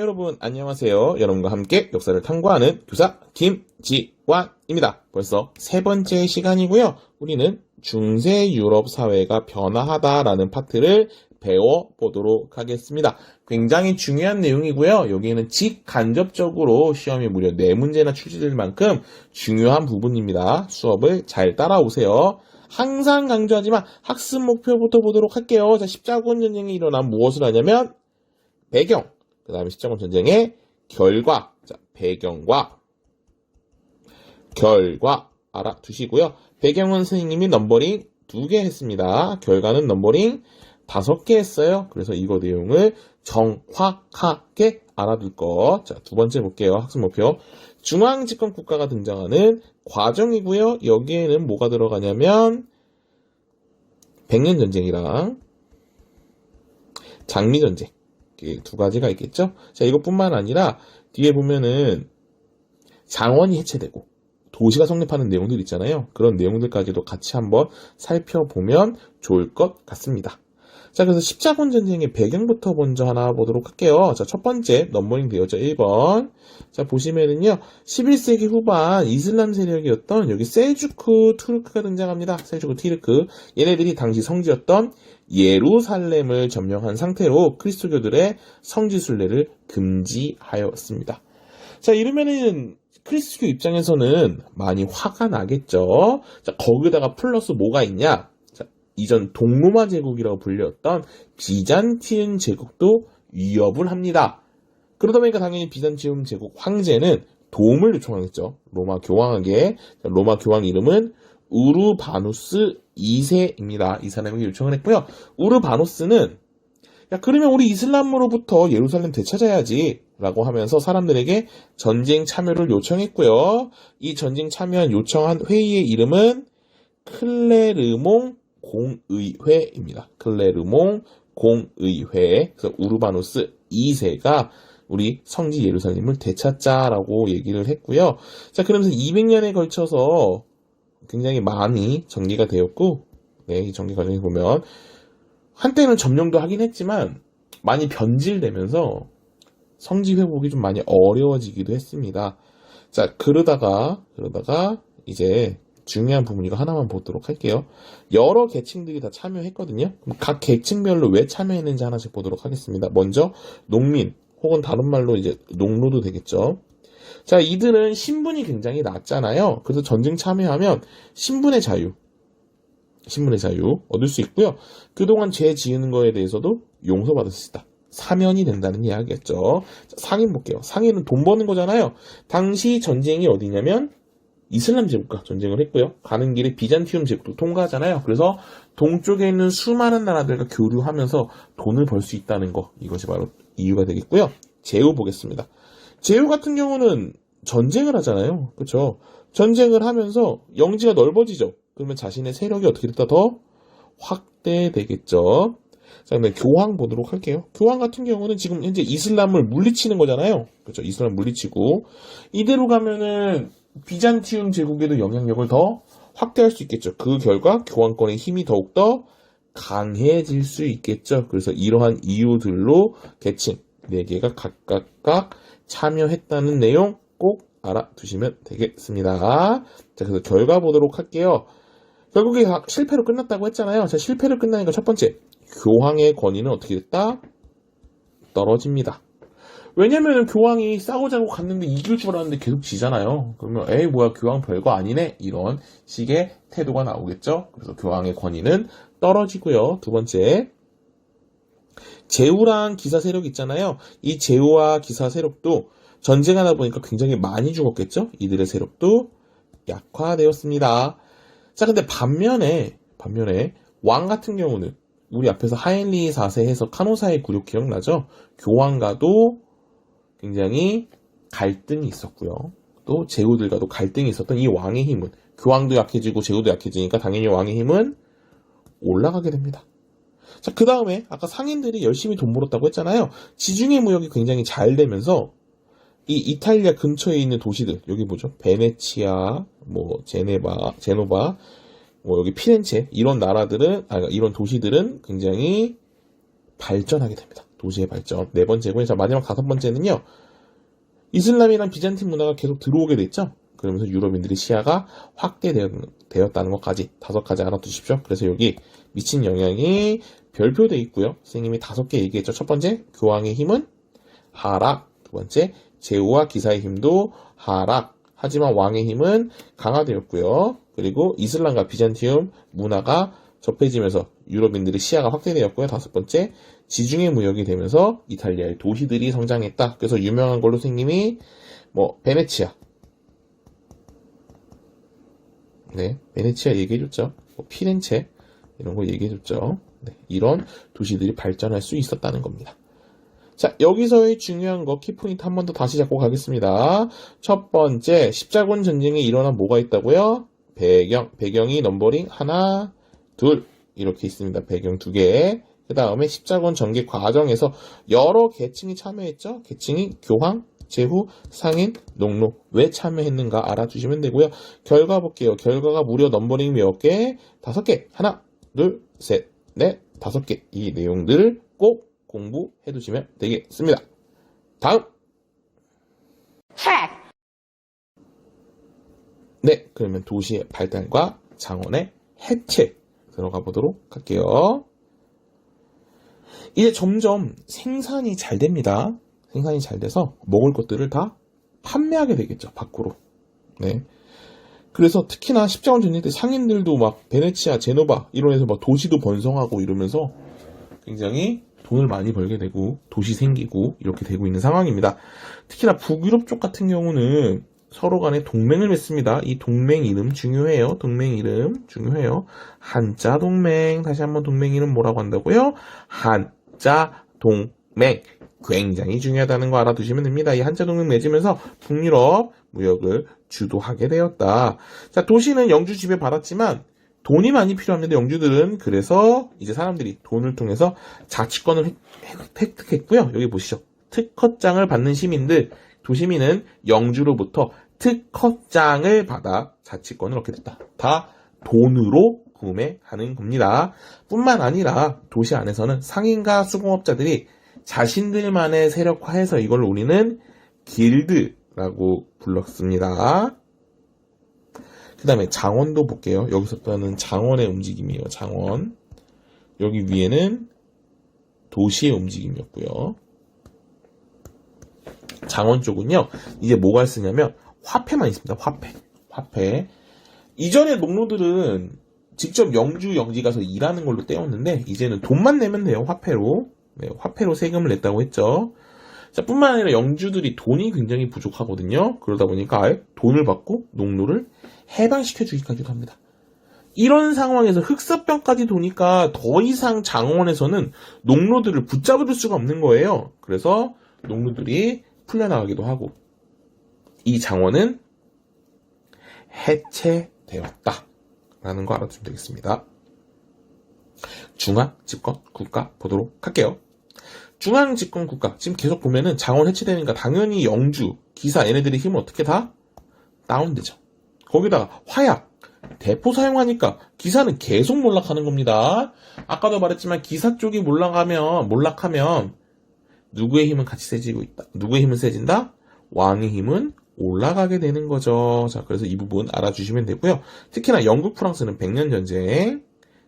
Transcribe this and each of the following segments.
여러분 안녕하세요. 여러분과 함께 역사를 탐구하는 교사 김지환입니다. 벌써 세 번째 시간이고요. 우리는 중세 유럽 사회가 변화하다라는 파트를 배워보도록 하겠습니다. 굉장히 중요한 내용이고요. 여기에는 직간접적으로 시험에 무려 4문제나 출제될 만큼 중요한 부분입니다. 수업을 잘 따라오세요. 항상 강조하지만 학습 목표부터 보도록 할게요. 자, 십자군 전쟁이 일어난 무엇을 하냐면 배경, 그 다음에 십자군 전쟁의 결과, 자, 배경과 결과 알아두시고요. 배경은 선생님이 넘버링 2개 했습니다. 결과는 넘버링 5개 했어요. 그래서 이거 내용을 정확하게 알아둘 것. 자, 두 번째 볼게요. 학습 목표. 중앙집권 국가가 등장하는 과정이고요. 여기에는 뭐가 들어가냐면 백년 전쟁이랑 장미 전쟁. 두 가지가 있겠죠? 자, 이것뿐만 아니라 뒤에 보면은 장원이 해체되고 도시가 성립하는 내용들 있잖아요. 그런 내용들까지도 같이 한번 살펴보면 좋을 것 같습니다. 자, 그래서 십자군 전쟁의 배경부터 먼저 하나 보도록 할게요. 자, 첫 번째 넘버링 되어져 1번. 자, 보시면은요. 11세기 후반 이슬람 세력이었던 여기 셀주크 투르크가 등장합니다. 셀주크 투르크. 얘네들이 당시 성지였던 예루살렘을 점령한 상태로 그리스도교들의 성지 순례를 금지하였습니다. 자, 이러면은 그리스도교 입장에서는 많이 화가 나겠죠. 자, 거기다가 플러스 뭐가 있냐? 자, 이전 동로마 제국이라고 불렸던 비잔티움 제국도 위협을 합니다. 그러다 보니까 당연히 비잔티움 제국 황제는 도움을 요청하겠죠. 로마 교황에게. 로마 교황 이름은 우르바누스 2세입니다. 이 사람에게 요청을 했고요. 우르바누스는 야, 그러면 우리 이슬람으로부터 예루살렘 되찾아야지 라고 하면서 사람들에게 전쟁 참여를 요청했고요. 이 전쟁 참여한 요청한 회의의 이름은 클레르몽 공의회입니다. 클레르몽 공의회. 그래서 우르바누스 2세가 우리 성지 예루살렘을 되찾자라고 얘기를 했고요. 자, 그러면서 200년에 걸쳐서 굉장히 많이 전개가 되었고, 네, 이 전개 과정에 보면 한때는 점령도 하긴 했지만 많이 변질되면서 성지 회복이 좀 많이 어려워지기도 했습니다. 자, 그러다가 이제 중요한 부분 이거 하나만 보도록 할게요. 여러 계층들이 다 참여했거든요. 각 계층별로 왜 참여했는지 하나씩 보도록 하겠습니다. 먼저 농민 혹은 다른 말로 이제 농노도 되겠죠. 자, 이들은 신분이 굉장히 낮잖아요. 그래서 전쟁 참여하면 신분의 자유 얻을 수 있고요. 그동안 죄 지은 거에 대해서도 용서받을 수 있다. 사면이 된다는 이야기겠죠. 자, 상인 볼게요. 상인은 돈 버는 거잖아요. 당시 전쟁이 어디냐면 이슬람 제국과 전쟁을 했고요. 가는 길에 비잔티움 제국도 통과하잖아요. 그래서 동쪽에 있는 수많은 나라들과 교류하면서 돈을 벌 수 있다는 거. 이것이 바로 이유가 되겠고요. 제후 보겠습니다. 제후 같은 경우는 전쟁을 하잖아요. 그렇죠? 전쟁을 하면서 영지가 넓어지죠. 그러면 자신의 세력이 어떻게 됐다 더 확대되겠죠. 자, 그다음에 교황 보도록 할게요. 교황 같은 경우는 지금 현재 이슬람을 물리치는 거잖아요. 그렇죠? 이슬람 물리치고 이대로 가면은 비잔티움 제국에도 영향력을 더 확대할 수 있겠죠. 그 결과 교황권의 힘이 더욱더 강해질 수 있겠죠. 그래서 이러한 이유들로 계층 4개가 각각 참여했다는 내용 꼭 알아두시면 되겠습니다. 자, 그래서 결과 보도록 할게요. 결국에 실패로 끝났다고 했잖아요. 자, 실패로 끝나니까 첫 번째, 교황의 권위는 어떻게 됐다? 떨어집니다. 왜냐면 교황이 싸우자고 갔는데 이길 줄 알았는데 계속 지잖아요. 그러면 에이 뭐야 교황 별거 아니네 이런 식의 태도가 나오겠죠. 그래서 교황의 권위는 떨어지고요. 두 번째, 제후랑 기사 세력 있잖아요. 이 제후와 기사 세력도 전쟁하다 보니까 굉장히 많이 죽었겠죠. 이들의 세력도 약화되었습니다. 자, 근데 반면에 왕 같은 경우는 우리 앞에서 하인리 4세 해서 카노사의 굴욕 기억나죠? 교황과도 굉장히 갈등이 있었고요. 또 제후들과도 갈등이 있었던 이 왕의 힘은 교황도 약해지고 제후도 약해지니까 당연히 왕의 힘은 올라가게 됩니다. 자, 그 다음에 아까 상인들이 열심히 돈 벌었다고 했잖아요. 지중해 무역이 굉장히 잘 되면서 이 이탈리아 근처에 있는 도시들 여기 보죠. 베네치아, 뭐 제노바, 뭐 여기 피렌체 이런 나라들은 이런 도시들은 굉장히 발전하게 됩니다. 도시의 발전. 네 번째고요. 자, 마지막 다섯 번째는요. 이슬람이란 비잔틴 문화가 계속 들어오게 됐죠. 그러면서 유럽인들의 시야가 확대되었다는 것까지 다섯 가지 알아두십시오. 그래서 여기 미친 영향이 별표되어 있고요. 선생님이 다섯 개 얘기했죠. 첫 번째, 교황의 힘은 하락. 두 번째, 제후와 기사의 힘도 하락. 하지만 왕의 힘은 강화되었고요. 그리고 이슬람과 비잔티움 문화가 접해지면서 유럽인들의 시야가 확대되었고요. 다섯 번째, 지중해 무역이 되면서 이탈리아의 도시들이 성장했다. 그래서 유명한 걸로 선생님이 베네치아. 네, 베네치아 얘기해줬죠. 피렌체 이런 거 얘기해줬죠. 네, 이런 도시들이 발전할 수 있었다는 겁니다. 자, 여기서의 중요한 거 키포인트 한 번 더 다시 잡고 가겠습니다. 첫 번째, 십자군 전쟁이 일어난 뭐가 있다고요? 배경이 넘버링 하나, 둘 이렇게 있습니다. 배경 두 개. 그 다음에 십자군 전개 과정에서 여러 계층이 참여했죠. 계층이 교황, 제후, 상인, 농노. 왜 참여했는가 알아주시면 되고요. 결과 볼게요. 결과가 무려 넘버링 몇 개? 5개. 하나, 둘, 셋, 넷, 5개. 이 내용들을 꼭 공부해 두시면 되겠습니다. 다음. 네, 그러면 도시의 발달과 장원의 해체 들어가 보도록 할게요. 이제 점점 생산이 잘 됩니다. 생산이 잘 돼서 먹을 것들을 다 판매하게 되겠죠, 밖으로. 네. 그래서 특히나 십자군 전쟁 때 상인들도 막 베네치아, 제노바 이런 데서 막 도시도 번성하고 이러면서 굉장히 돈을 많이 벌게 되고 도시 생기고 이렇게 되고 있는 상황입니다. 특히나 북유럽 쪽 같은 경우는 서로 간에 동맹을 맺습니다. 이 동맹 이름 중요해요. 동맹 이름 중요해요. 한자 동맹. 다시 한번 동맹 이름 뭐라고 한다고요? 한자 동맹. 굉장히 중요하다는 거 알아두시면 됩니다. 이 한자 동맹 맺으면서 북유럽 무역을 주도하게 되었다. 자, 도시는 영주 지배 받았지만 돈이 많이 필요합니다. 영주들은. 그래서 이제 사람들이 돈을 통해서 자치권을 획득했고요. 여기 보시죠. 특허장을 받는 시민들, 도시민은 영주로부터 특허장을 받아 자치권을 얻게 됐다. 다 돈으로 구매하는 겁니다. 뿐만 아니라 도시 안에서는 상인과 수공업자들이 자신들만의 세력화해서 이걸 우리는 길드라고 불렀습니다. 그 다음에 장원도 볼게요. 여기서부터는 장원의 움직임이에요. 장원. 여기 위에는 도시의 움직임이었고요. 장원 쪽은요. 이제 뭐가 쓰냐면 화폐만 있습니다. 화폐. 이전에 농노들은 직접 영주 영지 가서 일하는 걸로 떼었는데 이제는 돈만 내면 돼요. 화폐로. 네, 화폐로 세금을 냈다고 했죠. 자, 뿐만 아니라 영주들이 돈이 굉장히 부족하거든요. 그러다 보니까 아예 돈을 받고 농노를 해방시켜 주기까지도 합니다. 이런 상황에서 흑사병까지 도니까 더 이상 장원에서는 농노들을 붙잡을 수가 없는 거예요. 그래서 농노들이 풀려나가기도 하고 이 장원은 해체되었다 라는 거 알아두시면 되겠습니다. 중앙 집권 국가 보도록 할게요. 중앙 집권 국가 지금 계속 보면은 장원 해체되니까 당연히 영주, 기사 얘네들의 힘은 어떻게 다 다운되죠. 거기다가 화약, 대포 사용하니까 기사는 계속 몰락하는 겁니다. 아까도 말했지만 기사 쪽이 몰락하면 누구의 힘은 같이 세지고 있다. 누구의 힘은 세진다? 왕의 힘은 올라가게 되는 거죠. 자, 그래서 이 부분 알아주시면 되고요. 특히나 영국, 프랑스는 100년 전쟁,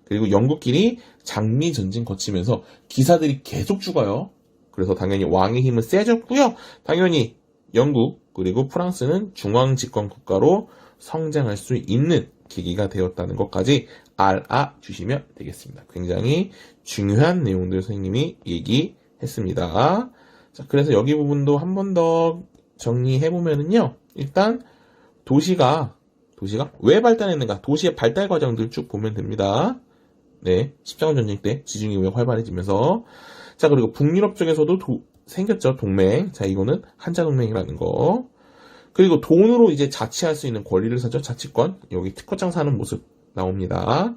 그리고 영국끼리 장미 전쟁 거치면서 기사들이 계속 죽어요. 그래서 당연히 왕의 힘은 세졌고요. 당연히 영국 그리고 프랑스는 중앙 집권 국가로 성장할 수 있는 계기가 되었다는 것까지 알아주시면 되겠습니다. 굉장히 중요한 내용들 선생님이 얘기했습니다. 자, 그래서 여기 부분도 한 번 더 정리해보면은요. 일단 도시가 왜 발달했는가? 도시의 발달 과정들 쭉 보면 됩니다. 네, 십자군 전쟁 때 지중해 무역 활발해지면서 자, 그리고 북유럽 쪽에서도 생겼죠. 동맹. 자, 이거는 한자 동맹이라는 거. 그리고 돈으로 이제 자치할 수 있는 권리를 사죠. 자치권. 여기 특허장 사는 모습 나옵니다.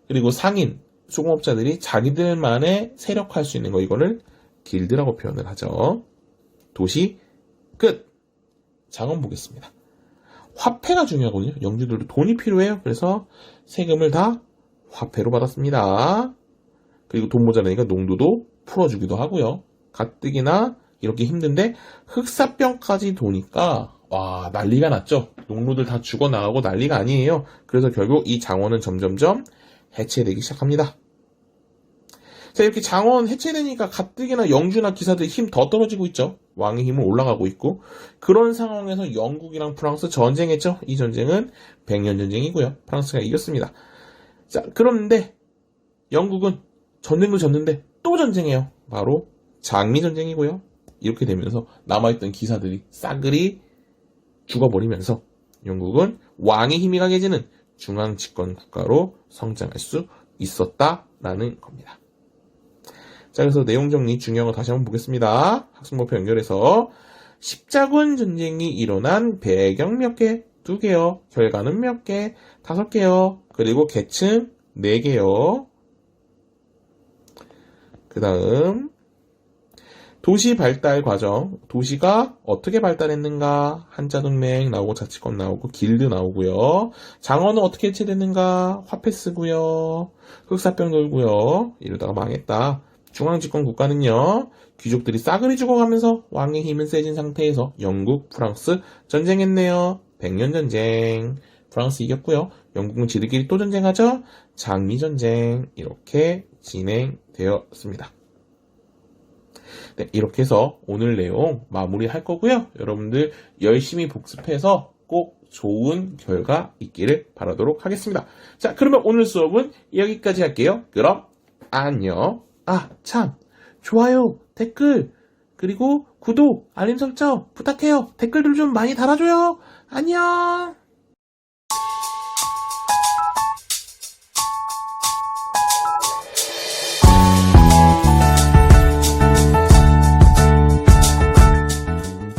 그리고 상인, 수공업자들이 자기들만의 세력화할 수 있는 거 이거를 길드라고 표현을 하죠. 도시 끝. 장원 보겠습니다. 화폐가 중요하거든요. 영주들도 돈이 필요해요. 그래서 세금을 다 화폐로 받았습니다. 그리고 돈 모자라니까 농도도 풀어주기도 하고요. 가뜩이나 이렇게 힘든데 흑사병까지 도니까 와 난리가 났죠. 농로들 다 죽어나가고 난리가 아니에요. 그래서 결국 이 장원은 점점점 해체되기 시작합니다. 자, 이렇게 장원 해체되니까 가뜩이나 영주나 기사들 힘 더 떨어지고 있죠. 왕의 힘은 올라가고 있고 그런 상황에서 영국이랑 프랑스 전쟁했죠. 이 전쟁은 100년 전쟁이고요. 프랑스가 이겼습니다. 자, 그런데 영국은 전쟁도 졌는데 또 전쟁해요. 바로 장미전쟁이고요. 이렇게 되면서 남아있던 기사들이 싸그리 죽어버리면서 영국은 왕의 힘이 강해지는 중앙집권 국가로 성장할 수 있었다라는 겁니다. 자, 그래서 내용 정리 중요한 거 다시 한번 보겠습니다. 학습 목표 연결해서 십자군 전쟁이 일어난 배경 몇 개? 2개요. 결과는 몇 개? 5개요. 그리고 계층 4개요. 그 다음 도시 발달 과정, 도시가 어떻게 발달했는가, 한자동맹 나오고 자치권 나오고 길드 나오고요. 장원은 어떻게 해체됐는가, 화폐 쓰고요. 흑사병 돌고요. 이러다가 망했다. 중앙집권 국가는요. 귀족들이 싸그리 죽어가면서 왕의 힘은 세진 상태에서 영국, 프랑스 전쟁했네요. 100년 전쟁. 프랑스 이겼고요. 영국은 지들끼리 또 전쟁하죠. 장미전쟁. 이렇게 진행되었습니다. 네, 이렇게 해서 오늘 내용 마무리할 거고요. 여러분들 열심히 복습해서 꼭 좋은 결과 있기를 바라도록 하겠습니다. 자, 그러면 오늘 수업은 여기까지 할게요. 그럼 안녕. 아, 참. 좋아요, 댓글, 그리고 구독, 알림 설정 부탁해요. 댓글들 좀 많이 달아줘요. 안녕.